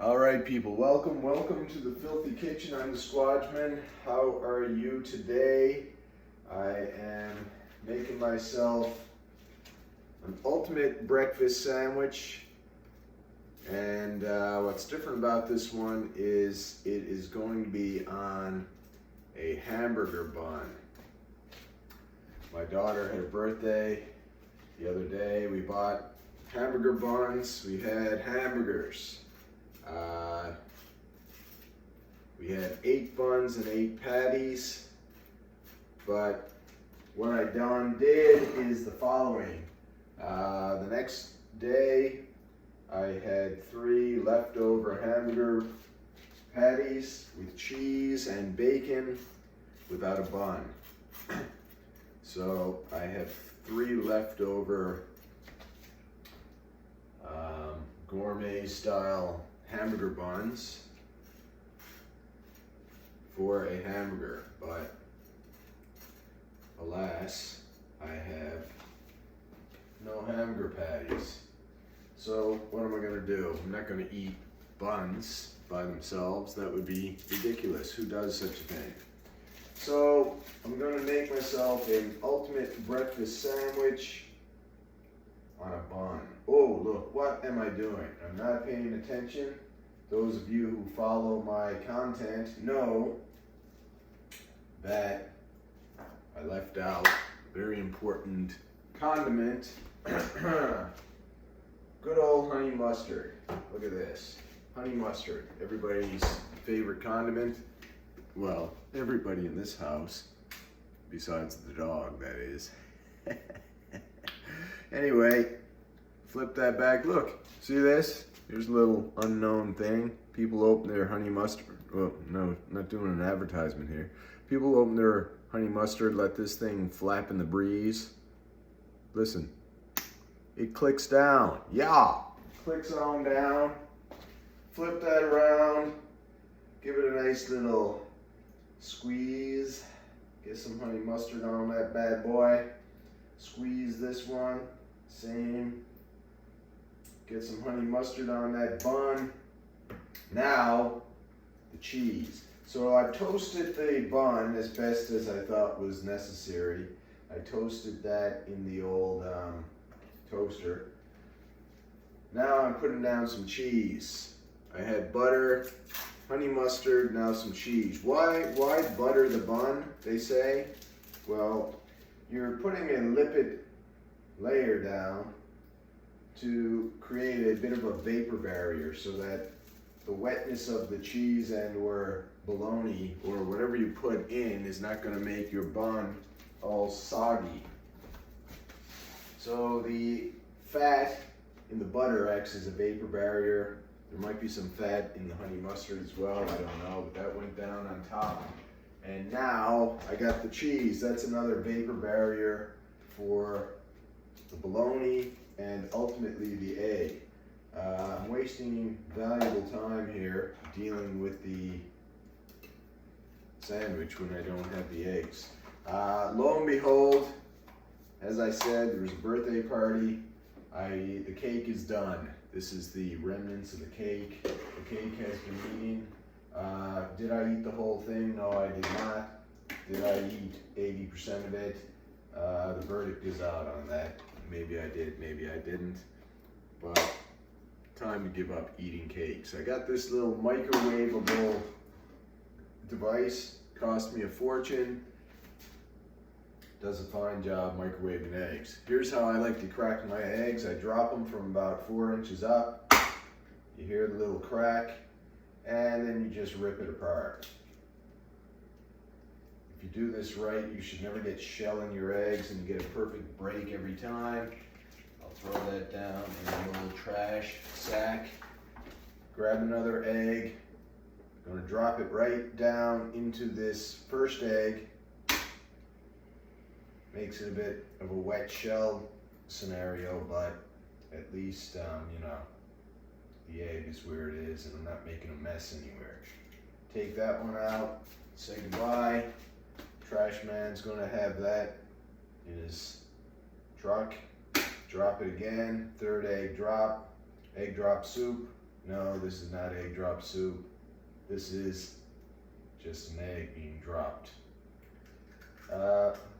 All right, people, welcome to the Filthy Kitchen. I'm the Squadman. How are you today? I am making myself an ultimate breakfast sandwich. And what's different about this one is it is going to be on a hamburger bun. My daughter had a birthday the other day. We bought hamburger buns. We had hamburgers. We had 8 buns and 8 patties, but what I did is the following. The next day, I had 3 leftover hamburger patties with cheese and bacon without a bun. So I have 3 leftover gourmet style hamburger buns for a hamburger, but alas, I have no hamburger patties. So what am I going to do? I'm not going to eat buns by themselves. That would be ridiculous. Who does such a thing? So I'm going to make myself an ultimate breakfast sandwich on a bun. Oh, look, what am I doing? I'm not paying attention. Those of you who follow my content know that I left out a very important condiment. Good old honey mustard. Look at this. Honey mustard, everybody's favorite condiment. Well, everybody in this house, besides the dog, that is. Anyway, flip that back. Look, see this? Here's a little unknown thing. People open their honey mustard. Well, no, not doing an advertisement here. People open their honey mustard, let this thing flap in the breeze. Listen, it clicks down. Yeah, clicks on down. Flip that around. Give it a nice little squeeze. Get some honey mustard on that bad boy. Squeeze this one. Same. Get some honey mustard on that bun. Now, the cheese. So I toasted the bun as best as I thought was necessary. I toasted that in the old toaster. Now I'm putting down some cheese. I had butter, honey mustard, now some cheese. Why butter the bun, they say? Well, you're putting a lipid layer down to create a bit of a vapor barrier so that the wetness of the cheese and or bologna or whatever you put in is not going to make your bun all soggy. So the fat in the butter acts as a vapor barrier. There might be some fat in the honey mustard as well, I don't know, but that went down on top. And now I got the cheese. That's another vapor barrier for the bologna and ultimately the egg. I'm wasting valuable time here dealing with the sandwich when I don't have the eggs. Lo and behold, as I said, there was a birthday party. The cake is done. This is the remnants of the cake. The cake has been eaten. Did I eat the whole thing? No, I did not. Did I eat 80% of it? The verdict is out on that. Maybe I did, maybe I didn't. But time to give up eating cakes. I got this little microwavable device. Cost me a fortune. Does a fine job microwaving eggs. Here's how I like to crack my eggs. I drop them from about 4 inches up. You hear the little crack, and then you just rip it apart. If you do this right, you should never get shell in your eggs and you get a perfect break every time. I'll throw that down in the old trash sack. Grab another egg. I'm going to drop it right down into this first egg. Makes it a bit of a wet shell scenario, but at least, the egg is where it is and I'm not making a mess anywhere. Take that one out, say goodbye. Trash man's gonna have that in his truck. Drop it again, third egg drop soup. No, this is not egg drop soup. This is just an egg being dropped.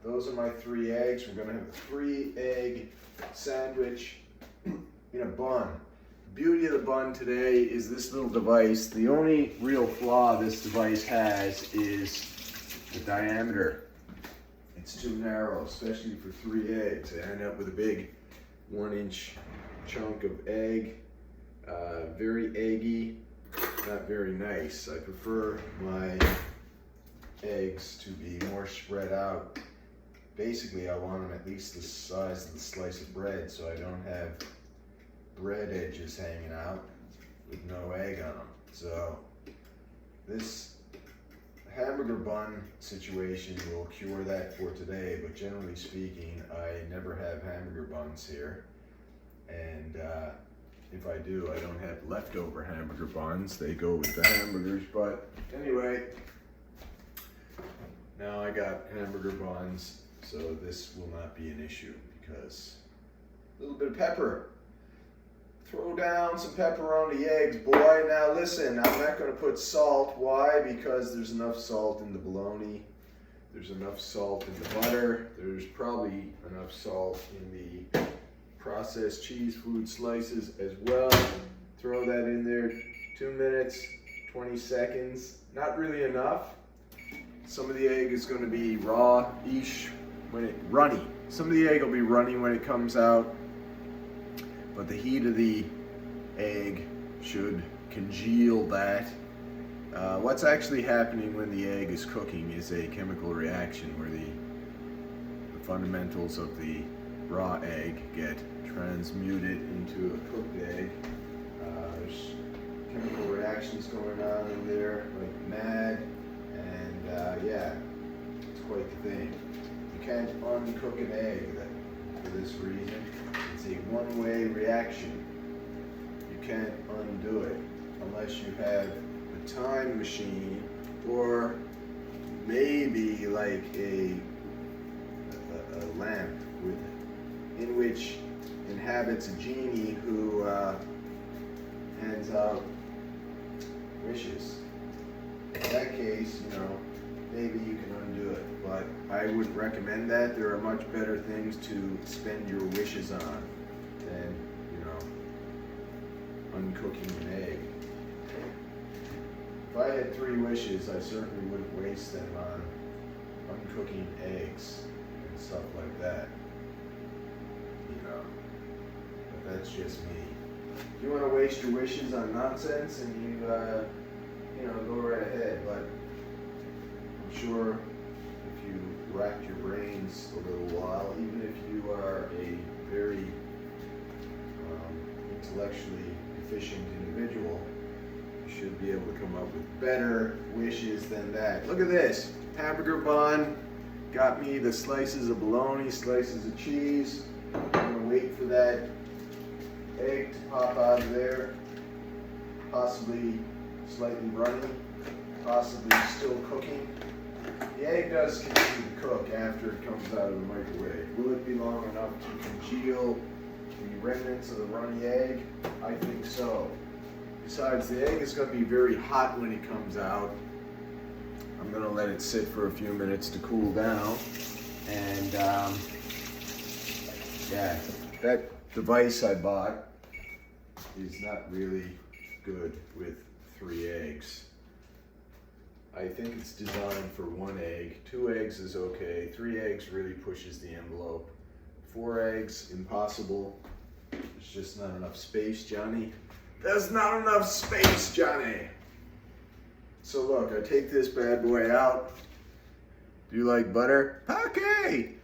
Those are my 3 eggs. We're gonna have a 3-egg sandwich in a bun. The beauty of the bun today is this little device. The only real flaw this device has is the diameter. It's too narrow, especially for 3 eggs. I end up with a big 1-inch chunk of egg. Very eggy, not very nice. I prefer my eggs to be more spread out. Basically, I want them at least the size of the slice of bread so I don't have bread edges hanging out with no egg on them. So this hamburger bun situation will cure that for today, but generally speaking, I never have hamburger buns here. And if I do, I don't have leftover hamburger buns. They go with the hamburgers. But anyway, now I got hamburger buns, so this will not be an issue because a little bit of pepper. Throw down some pepper on the eggs, boy. Now listen, I'm not going to put salt. Why? Because there's enough salt in the bologna. There's enough salt in the butter. There's probably enough salt in the processed cheese food slices as well. Throw that in there. 2 minutes, 20 seconds. Not really enough. Some of the egg is going to be raw-ish when it runny. Some of the egg will be runny when it comes out, but the heat of the egg should congeal that. What's actually happening when the egg is cooking is a chemical reaction where the fundamentals of the raw egg get transmuted into a cooked egg. There's chemical reactions going on in there like mad, and yeah, it's quite the thing. You can't uncook an egg for this reason. It's a one-way reaction. You can't undo it unless you have a time machine or maybe like a lamp in which inhabits a genie who hands out wishes. In that case, you know, maybe you can undo it, but I wouldn't recommend that. There are much better things to spend your wishes on than, you know, uncooking an egg. If I had 3 wishes, I certainly wouldn't waste them on uncooking eggs and stuff like that. You know, but that's just me. If you want to waste your wishes on nonsense, and you know, go right ahead. But I'm sure if you racked your brains a little while, even if you are a very intellectually efficient individual, you should be able to come up with better wishes than that. Look at this hamburger bun. Got me the slices of bologna, slices of cheese. I'm gonna wait for that egg to pop out of there. Possibly slightly runny, possibly still cooking. The egg does continue to cook after it comes out of the microwave. Will it be long enough to congeal the remnants of the runny egg? I think so. Besides, the egg is going to be very hot when it comes out. I'm going to let it sit for a few minutes to cool down. And yeah, that device I bought is not really good with 3 eggs. I think it's designed for 1 egg. 2 eggs is okay. 3 eggs really pushes the envelope. 4 eggs, impossible. There's just not enough space, Johnny. There's not enough space, Johnny. So look, I take this bad boy out. Do you like butter? Okay.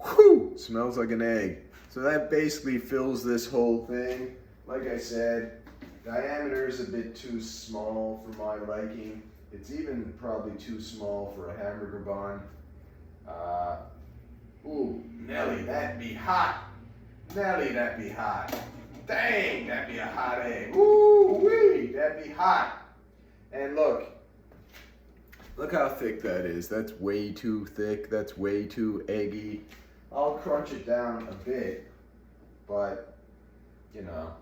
Whew, smells like an egg. So that basically fills this whole thing. Like I said, diameter is a bit too small for my liking. It's even probably too small for a hamburger bun. Ooh, Nelly, that'd be hot. Nelly, that'd be hot. Dang, that'd be a hot egg. Ooh wee, that'd be hot. And look how thick that is. That's way too thick. That's way too eggy. I'll crunch it down a bit, but you know,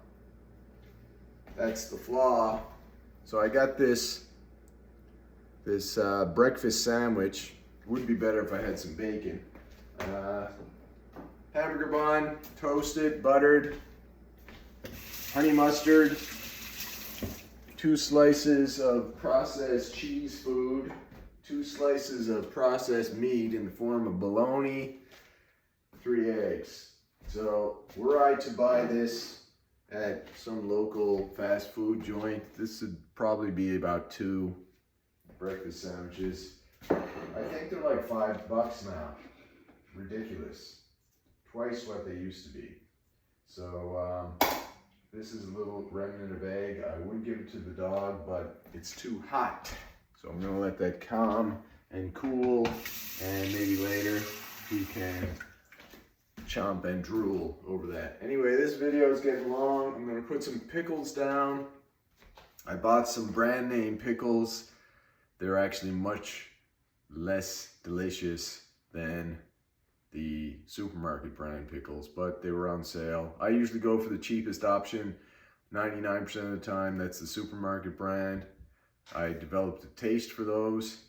That's the flaw. So I got this breakfast sandwich. Would be better if I had some bacon. Hamburger bun, toasted, buttered, honey mustard, 2 slices of processed cheese food, 2 slices of processed meat in the form of bologna, 3 eggs. So were I to buy this at some local fast food joint, this would probably be about 2 breakfast sandwiches. I think they're like $5 now. Ridiculous. Twice what they used to be. So this is a little remnant of egg. I would give it to the dog, but it's too hot. So I'm gonna let that calm and cool, and maybe later he can chomp and drool over that. Anyway, this video is getting long. I'm gonna put some pickles down. I bought some brand name pickles. They're actually much less delicious than the supermarket brand pickles, but they were on sale. I usually go for the cheapest option. 99% of the time, that's the supermarket brand. I developed a taste for those.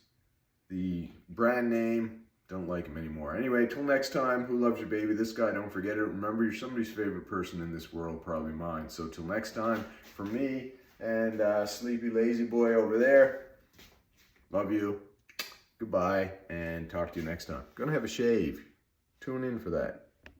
The brand name, don't like them anymore. Anyway, till next time, who loves your baby? This guy, don't forget it. Remember, you're somebody's favorite person in this world, probably mine. So till next time, for me and sleepy lazy boy over there, love you. Goodbye, and talk to you next time. Gonna have a shave. Tune in for that.